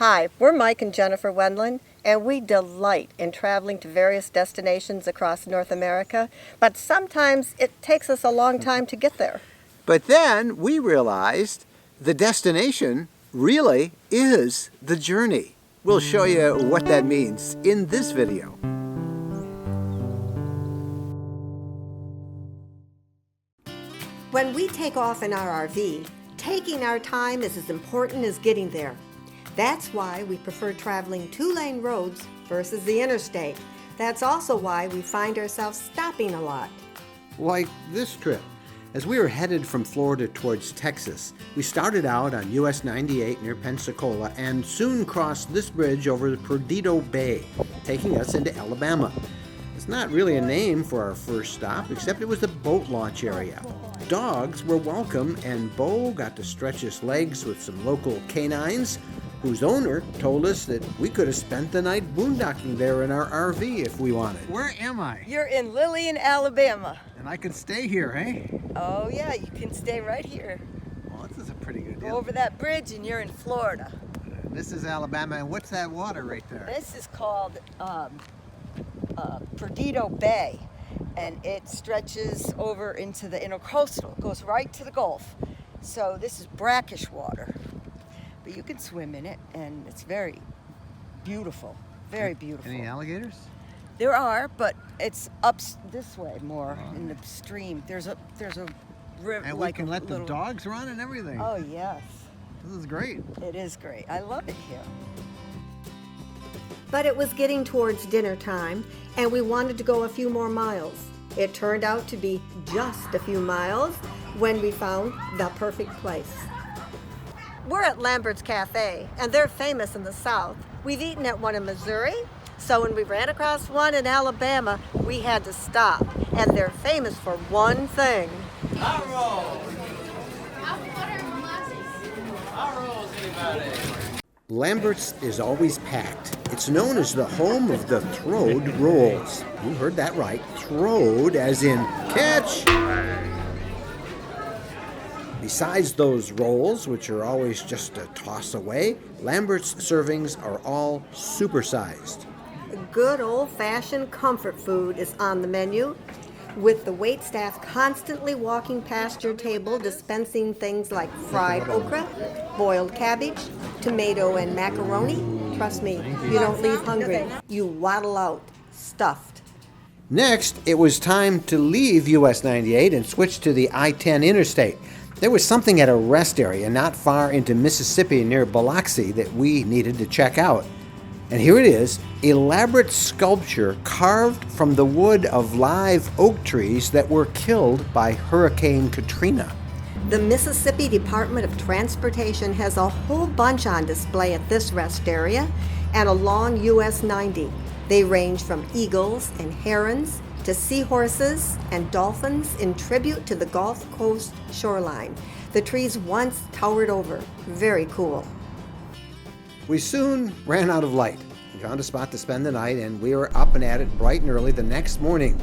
Hi, we're Mike and Jennifer Wendland, and we delight in traveling to various destinations across North America, but sometimes it takes us a long time to get there. But then we realized the destination really is the journey. We'll show you what that means in this video. When we take off in our RV, taking our time is as important as getting there. That's why we prefer traveling two-lane roads versus the interstate. That's also why we find ourselves stopping a lot. Like this trip. As we were headed from Florida towards Texas, we started out on US 98 near Pensacola and soon crossed this bridge over the Perdido Bay, taking us into Alabama. It's not really a name for our first stop, except it was the boat launch area. Dogs were welcome, and Bo got to stretch his legs with some local canines, whose owner told us that we could have spent the night boondocking there in our RV if we wanted. Where am I? You're in Lillian, Alabama. And I can stay here, eh? Oh yeah, you can stay right here. Well, this is a pretty good deal. Go over that bridge and you're in Florida. This is Alabama, and what's that water right there? This is called Perdido Bay, and it stretches over into the intercoastal. It goes right to the Gulf. So this is brackish water. But you can swim in it, and it's very beautiful, very beautiful. Any alligators? There are, but it's up this way more in the stream. There's a river. And like we can let little... the dogs run and everything. Oh yes. This is great. It is great. I love it here. But it was getting towards dinner time, and we wanted to go a few more miles. It turned out to be just a few miles when we found the perfect place. We're at Lamberts Cafe, and they're famous in the South. We've eaten at one in Missouri, so when we ran across one in Alabama, we had to stop. And they're famous for one thing. Hot rolls. Hot rolls, anybody? Lamberts is always packed. It's known as the home of the throwed rolls. You heard that right. Throwed as in catch. Besides those rolls, which are always just a toss away, Lambert's servings are all supersized. Good old-fashioned comfort food is on the menu, with the waitstaff constantly walking past your table dispensing things like fried okra, boiled cabbage, tomato and macaroni. Trust me, you don't leave hungry. You waddle out, stuffed. Next, it was time to leave US 98 and switch to the I10 Interstate. There was something at a rest area not far into Mississippi near Biloxi that we needed to check out. And here it is, elaborate sculpture carved from the wood of live oak trees that were killed by Hurricane Katrina. The Mississippi Department of Transportation has a whole bunch on display at this rest area and along US 90. They range from eagles and herons to seahorses and dolphins in tribute to the Gulf Coast shoreline. The trees once towered over. Very cool. We soon ran out of light. We found a spot to spend the night, and we were up and at it bright and early the next morning.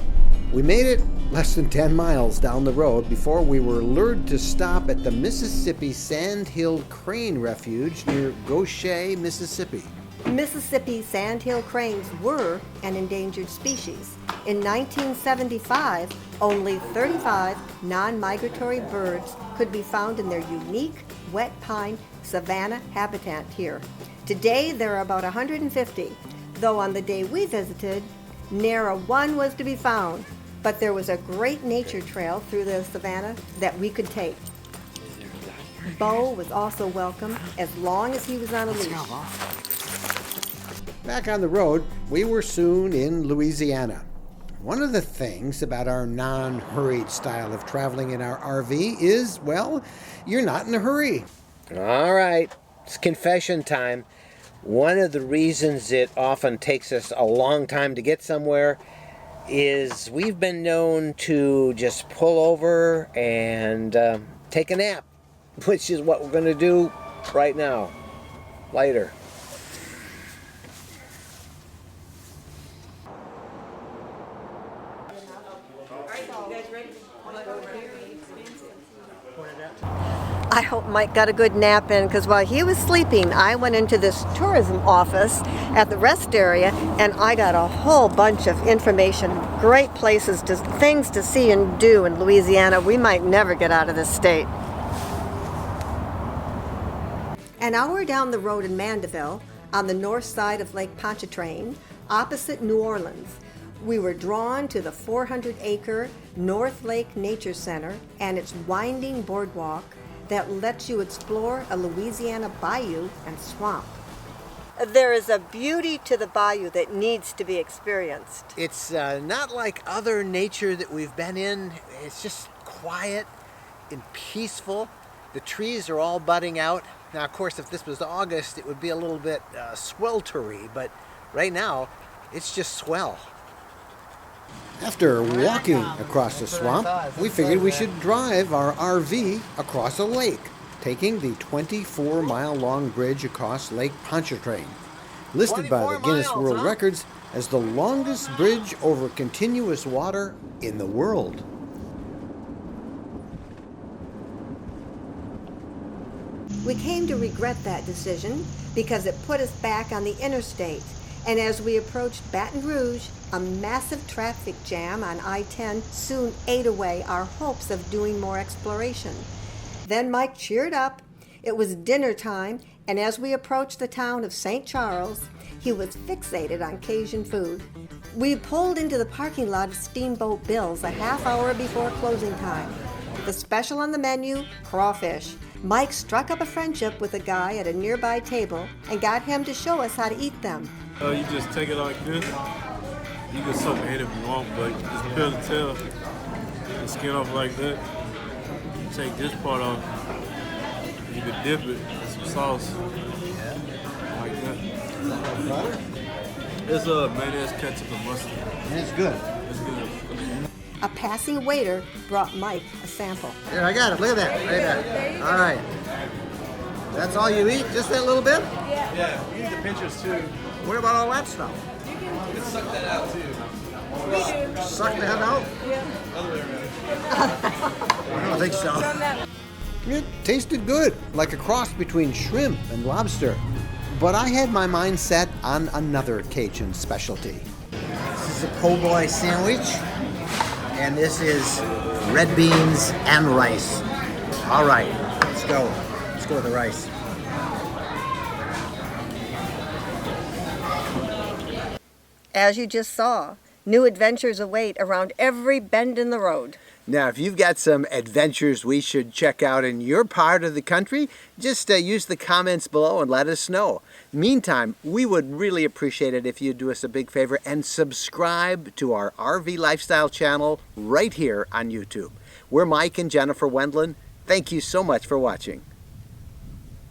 We made it less than 10 miles down the road before we were lured to stop at the Mississippi Sandhill Crane Refuge near Goshen, Mississippi. Mississippi sandhill cranes were an endangered species. In 1975, only 35 non-migratory birds could be found in their unique wet pine savanna habitat here. Today, there are about 150, though on the day we visited, ne'er a one was to be found, but there was a great nature trail through the savanna that we could take. Bo was also welcome as long as he was on a leash. Back on the road, we were soon in Louisiana. One of the things about our non-hurried style of traveling in our RV is, well, you're not in a hurry. All right, it's confession time. One of the reasons it often takes us a long time to get somewhere is we've been known to just pull over and take a nap, which is what we're going to do right now, later. I hope Mike got a good nap in, because while he was sleeping, I went into this tourism office at the rest area, and I got a whole bunch of information, great places, things to see and do in Louisiana. We might never get out of this state. An hour down the road in Mandeville, on the north side of Lake Pontchartrain, opposite New Orleans, we were drawn to the 400-acre North Lake Nature Center and its winding boardwalk that lets you explore a Louisiana bayou and swamp. There is a beauty to the bayou that needs to be experienced. It's not like other nature that we've been in. It's just quiet and peaceful. The trees are all budding out. Now, of course, if this was August, it would be a little bit sweltery, but right now, it's just swell. After walking across the swamp, we figured we should drive our RV across a lake, taking the 24-mile-long bridge across Lake Pontchartrain, listed by the Guinness World Records as the longest bridge over continuous water in the world. We came to regret that decision because it put us back on the interstate. And as we approached Baton Rouge, a massive traffic jam on I-10 soon ate away our hopes of doing more exploration. Then Mike cheered up. It was dinner time, and as we approached the town of St. Charles, he was fixated on Cajun food. We pulled into the parking lot of Steamboat Bill's a half hour before closing time. The special on the menu, crawfish. Mike struck up a friendship with a guy at a nearby table and got him to show us how to eat them. You just take it like this. You can soak in if you want, but just peel the tail, the skin off like that. You take this part off. You can dip it in some sauce, like that. Butter? It's mayonnaise, ketchup, and mustard. And it's good. It's good. A passing waiter brought Mike a sample. Here, I got it. Look at that. Right there. All right. That's all you eat? Just that little bit? Yeah, you need the pinchers too. What about all that stuff? You can suck that out too. Suck that out? Other way around. I don't think so. It tasted good, like a cross between shrimp and lobster. But I had my mind set on another Cajun specialty. This is a po' boy sandwich, and this is red beans and rice. All right, let's go. Let's go with the rice. As you just saw, new adventures await around every bend in the road. Now, if you've got some adventures we should check out in your part of the country, just use the comments below and let us know. Meantime, we would really appreciate it if you'd do us a big favor and subscribe to our RV Lifestyle channel right here on YouTube. We're Mike and Jennifer Wendland. Thank you so much for watching.